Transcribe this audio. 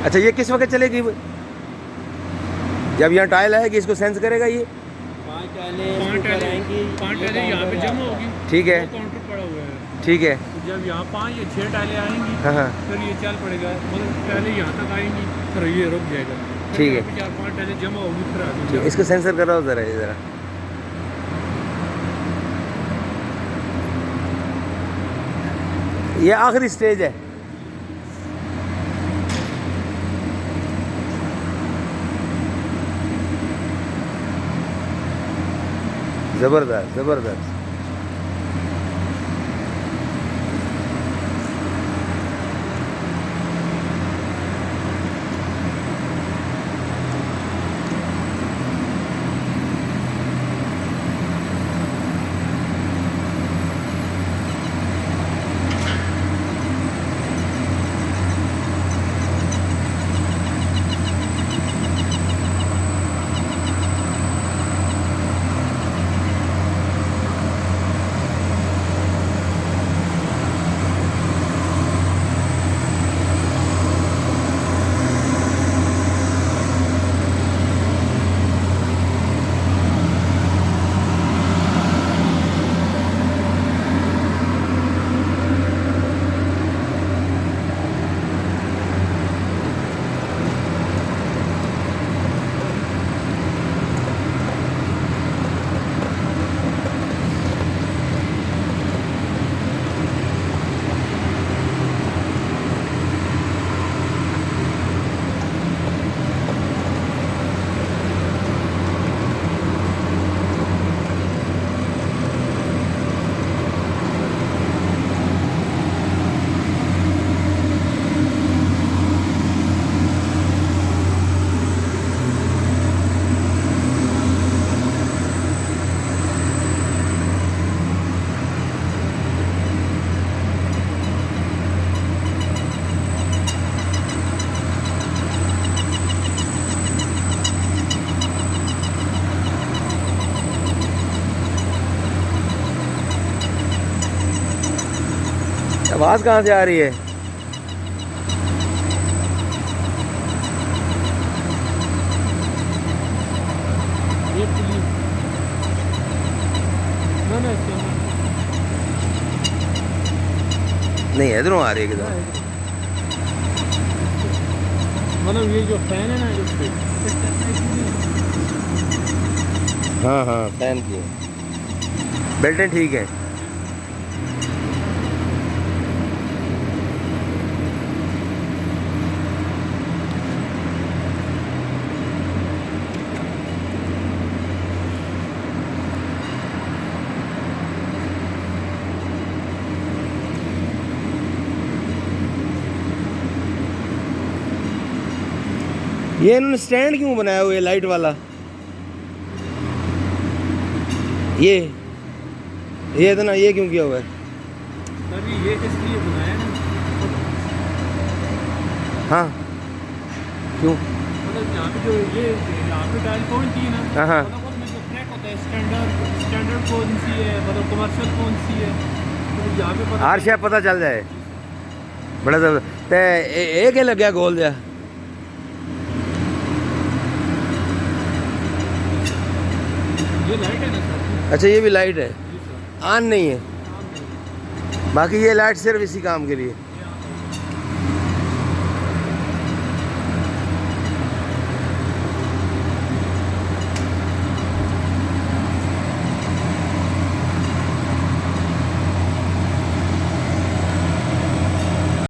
अच्छा ये किस वक्त चलेगी? जब यहाँ टाइल आएगी इसको सेंस करेगा ये? 5 टाइलें यहाँ पे जमा होगी। ठीक है, काउंटर पड़ा हुआ है। ठीक है। जब यहाँ 5 या 6 टाइलें आएंगी, हाँ हाँ, फिर ये चल पड़ेगा। मतलब पहले यहाँ तक आएंगी, फिर ये रुक जाएगा। ठीक है। 4-5 टाइलें जमा होगी, फिर आगे ठीक है, इसको सेंसर कर रहा हूँ ज़रा, ये ज़रा। ये आखिरी स्टेज है। ज़बरदस्त ज़बरदस्त। आवाज़ कहाँ से आ रही है? ये पुलिस ना इसके अंदर नहीं, इधरों आ रही है किधर? मतलब ये जो फैन है ना, इस पे हाँ हाँ, फैन की है। बेल्टें ठीक है। ये इन्होंने स्टैंड क्यों बनाया हुआ है लाइट वाला? ये इतना ये क्यों किया हुआ है? सर ये इसलिए बनाया ना, हाँ क्यों? मतलब यहाँ पे जो ये यहाँ पे टाइल कौन सी है ना, हाँ मतलब उसमें जो क्रैक होता है, स्टैंडर्ड कौन सी है, मतलब कमर्शियल कौन सी है, तो यहाँ पे हर शे पता चल जाए। बड़ा जबरदस्त। एक लग गया गोल जा। ये लाइट है ना सर। अच्छा ये भी लाइट है, जी सर। ऑन नहीं है। बाकी ये लाइट सिर्फ इसी काम के लिए।